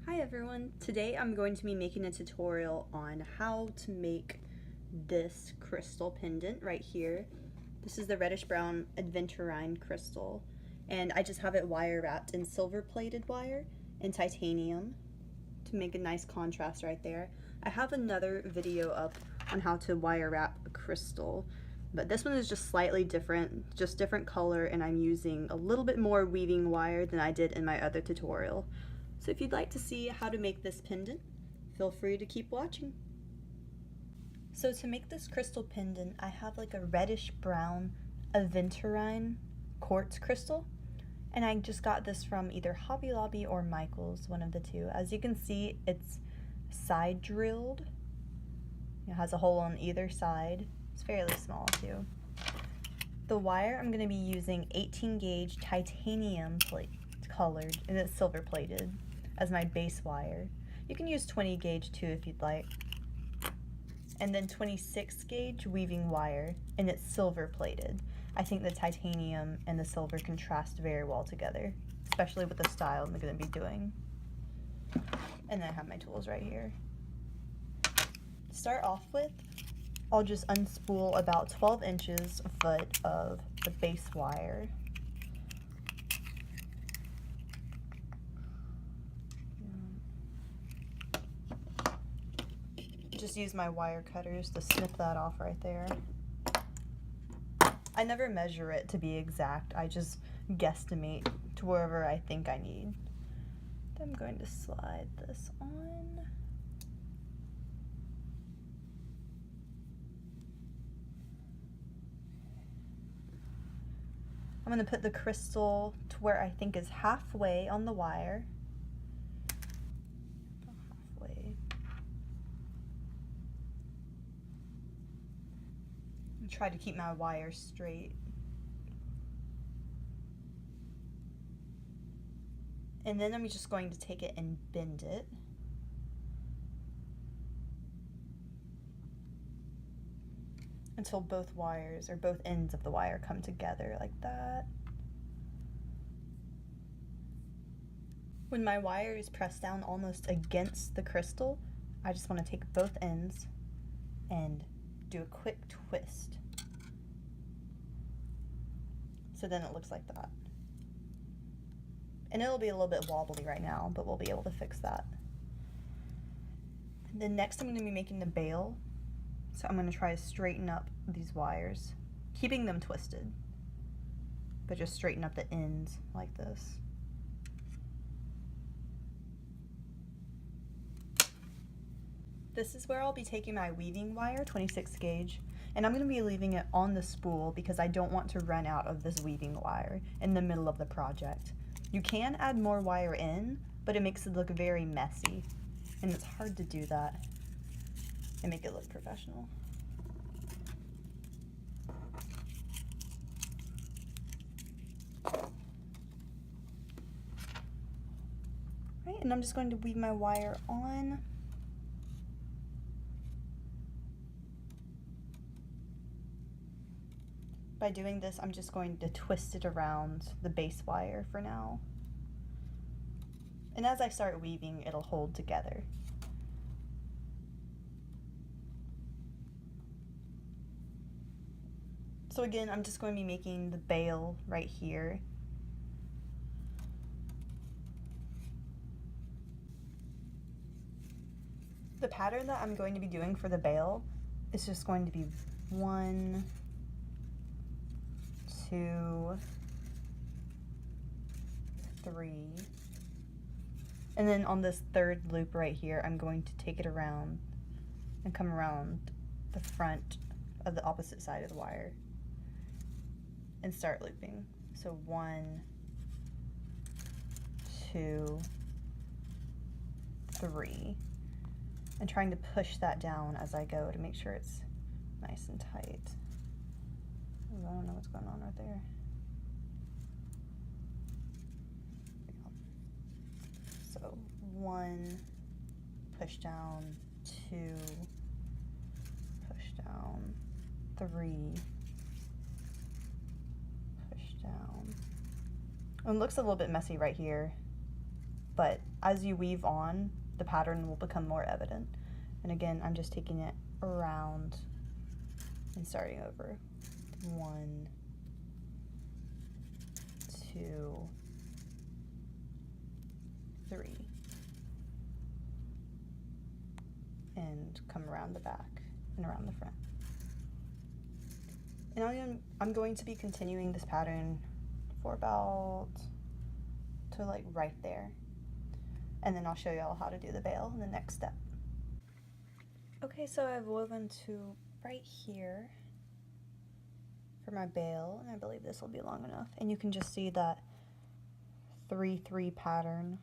Hi everyone! Today I'm going to be making a tutorial on how to make this crystal pendant right here. This is the reddish brown Aventurine crystal, and I just have it wire wrapped in silver plated wire and titanium to make a nice contrast right there. I have another video up on how to wire wrap a crystal, but this one is just slightly different, just different color, and I'm using a little bit more weaving wire than I did in my other tutorial. So if you'd like to see how to make this pendant, feel free to keep watching. So to make this crystal pendant, I have like a reddish brown Aventurine quartz crystal, and I just got this from either Hobby Lobby or Michael's, one of the two. As you can see, it's side drilled. It has a hole on either side. It's fairly small too. The wire I'm going to be using 18 gauge titanium colored, and it's silver plated as my base wire. You can use 20 gauge too if you'd like. And then 26 gauge weaving wire, and it's silver plated. I think the titanium and the silver contrast very well together, especially with the style I'm going to be doing. And then I have my tools right here. To start off with, I'll just unspool about 12 inches a foot of the base wire. Just use my wire cutters to snip that off right there. I never measure it to be exact, I just guesstimate to wherever I think I need. Then I'm going to slide this on. I'm going to put the crystal to where I think is halfway on the wire. Halfway. And try to keep my wire straight. And then I'm just going to take it and bend it. Until both wires, or both ends of the wire, come together like that. When my wire is pressed down almost against the crystal, I just want to take both ends and do a quick twist. So then it looks like that. And it'll be a little bit wobbly right now, but we'll be able to fix that. And then next I'm going to be making the bale. So I'm going to try to straighten up these wires, keeping them twisted, but just straighten up the ends like this. This is where I'll be taking my weaving wire, 26 gauge, and I'm going to be leaving it on the spool because I don't want to run out of this weaving wire in the middle of the project. You can add more wire in, but it makes it look very messy, and it's hard to do that and make it look professional. Right, and I'm just going to weave my wire on. By doing this, I'm just going to twist it around the base wire for now. And as I start weaving, it'll hold together. So again, I'm just going to be making the bale right here. The pattern that I'm going to be doing for the bale is just going to be 1, 2, 3. And then on this third loop right here, I'm going to take it around and come around the front of the opposite side of the wire and start looping. So 1, 2, 3. And trying to push that down as I go to make sure it's nice and tight. Ooh, I don't know what's going on right there. So 1, push down, 2, push down, 3, push down. It looks a little bit messy right here. but as you weave on, the pattern will become more evident. And again, I'm just taking it around and starting over. 1, 2, 3. And come around the back and around the front. And I'm going to be continuing this pattern for about to like right there. And then I'll show y'all how to do the bale in the next step. Okay, so I've woven to right here for my bale, and I believe this will be long enough. And you can just see that 3-3 pattern.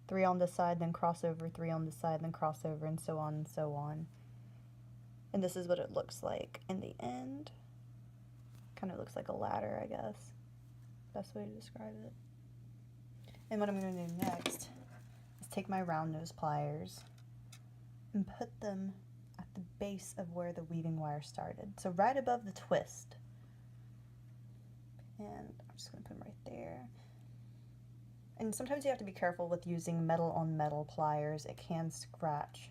3 on this side, then cross over, 3 on this side, then cross over, and so on and so on. And this is what it looks like in the end. Kind of looks like a ladder, I guess. Best way to describe it. And what I'm going to do next is take my round nose pliers and put them at the base of where the weaving wire started. So right above the twist. And I'm just going to put them right there. And sometimes you have to be careful with using metal on metal pliers. It can scratch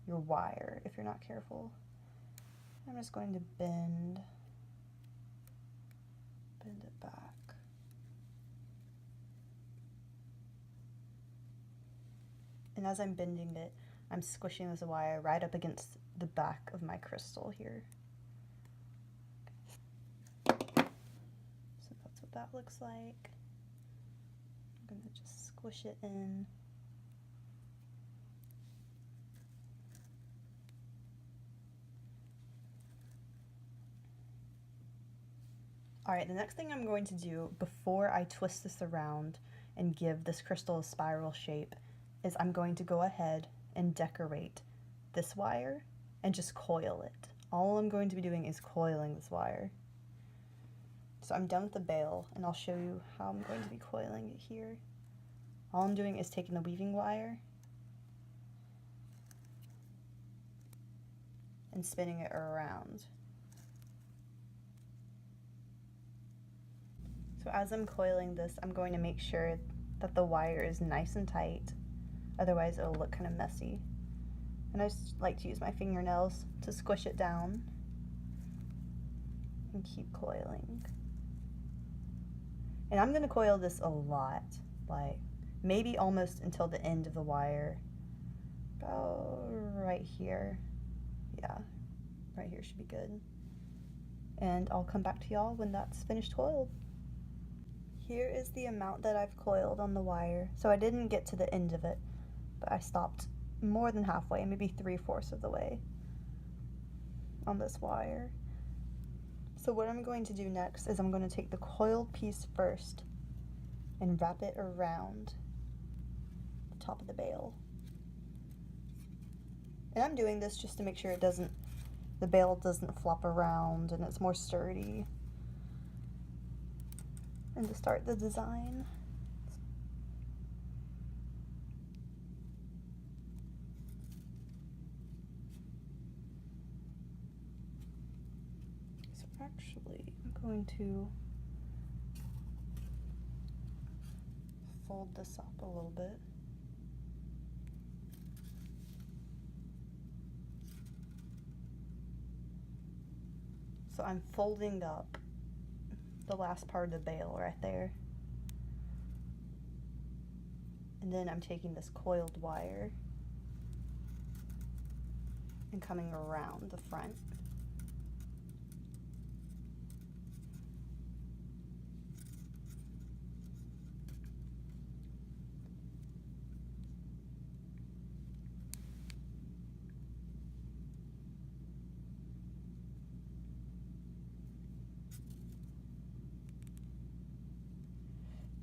your wire if you're not careful. I'm just going to bend it back. And as I'm bending it, I'm squishing this wire right up against the back of my crystal here. So that's what that looks like. I'm going to just squish it in. Alright, the next thing I'm going to do before I twist this around and give this crystal a spiral shape is I'm going to go ahead and decorate this wire and just coil it. All I'm going to be doing is coiling this wire. So I'm done with the bale, and I'll show you how I'm going to be coiling it here. All I'm doing is taking the weaving wire and spinning it around. So as I'm coiling this, I'm going to make sure that the wire is nice and tight, otherwise it'll look kind of messy. And I just like to use my fingernails to squish it down and keep coiling. And I'm going to coil this a lot, like maybe almost until the end of the wire. About right here. Yeah, right here should be good. And I'll come back to y'all when that's finished coiled. Here is the amount that I've coiled on the wire. So I didn't get to the end of it, but I stopped more than halfway, maybe 3/4 of the way on this wire. So what I'm going to do next is I'm going to take the coiled piece first and wrap it around the top of the bale. And I'm doing this just to make sure the bale doesn't flop around and it's more sturdy. And to start the design. So actually, I'm going to fold this up a little bit. So I'm folding up the last part of the bale right there. And then I'm taking this coiled wire and coming around the front.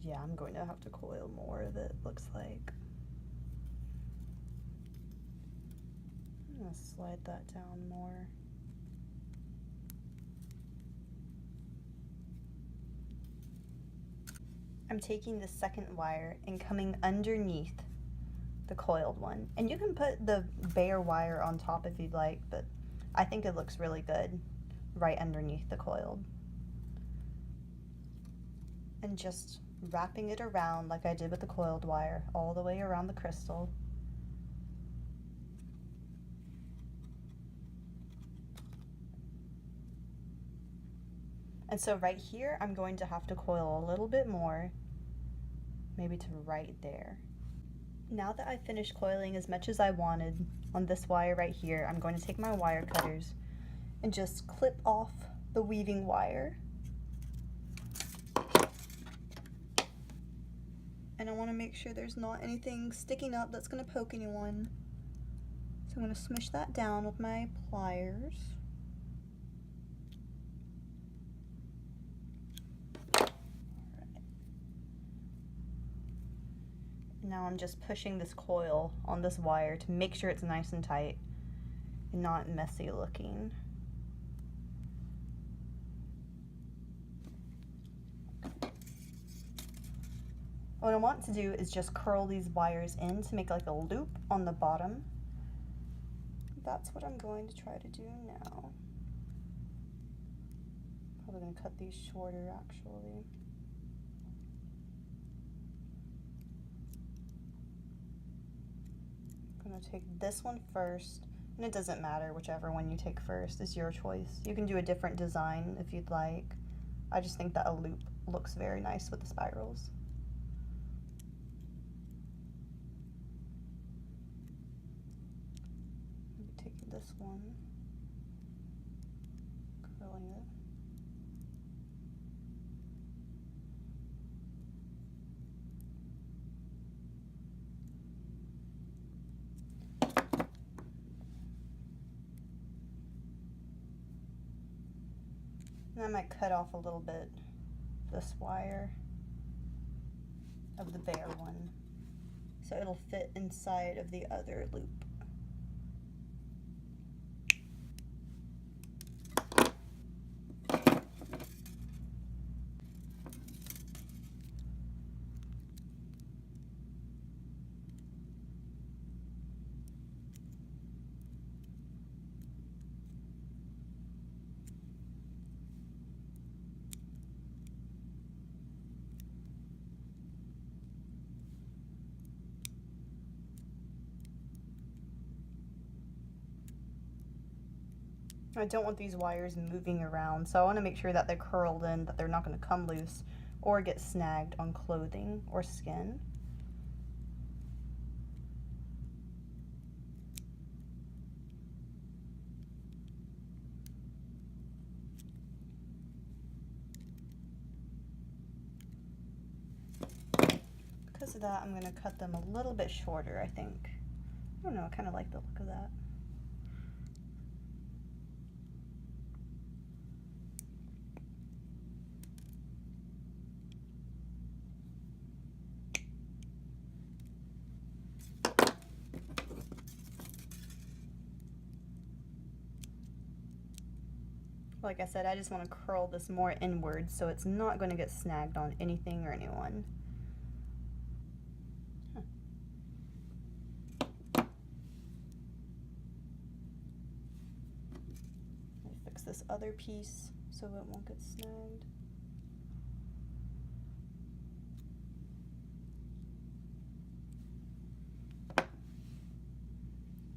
Yeah, I'm going to have to coil more of it, looks like. I'm going to slide that down more. I'm taking the second wire and coming underneath the coiled one. And you can put the bare wire on top if you'd like, but I think it looks really good right underneath the coiled. And just wrapping it around like I did with the coiled wire, all the way around the crystal. And so right here, I'm going to have to coil a little bit more, maybe to right there. Now that I've finished coiling as much as I wanted on this wire right here, I'm going to take my wire cutters and just clip off the weaving wire. And I want to make sure there's not anything sticking up that's going to poke anyone. So I'm going to smush that down with my pliers. Now I'm just pushing this coil on this wire to make sure it's nice and tight and not messy looking. What I want to do is just curl these wires in to make like a loop on the bottom. That's what I'm going to try to do now. Probably going to cut these shorter actually. I'm going to take this one first, and it doesn't matter whichever one you take first, it's your choice. You can do a different design if you'd like. I just think that a loop looks very nice with the spirals. Maybe taking this one, curling it. And I might cut off a little bit this wire of the bare one, so it'll fit inside of the other loop. I don't want these wires moving around, so I want to make sure that they're curled in, that they're not going to come loose or get snagged on clothing or skin. Because of that, I'm going to cut them a little bit shorter, I think. I don't know, I kind of like the look of that. Like I said, I just want to curl this more inward so it's not going to get snagged on anything or anyone. Let me fix this other piece so it won't get snagged.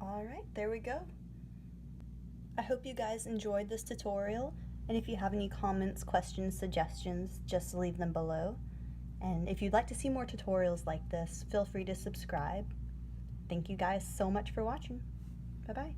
Alright, there we go. I hope you guys enjoyed this tutorial, and if you have any comments, questions, suggestions, just leave them below. And if you'd like to see more tutorials like this, feel free to subscribe. Thank you guys so much for watching. Bye-bye.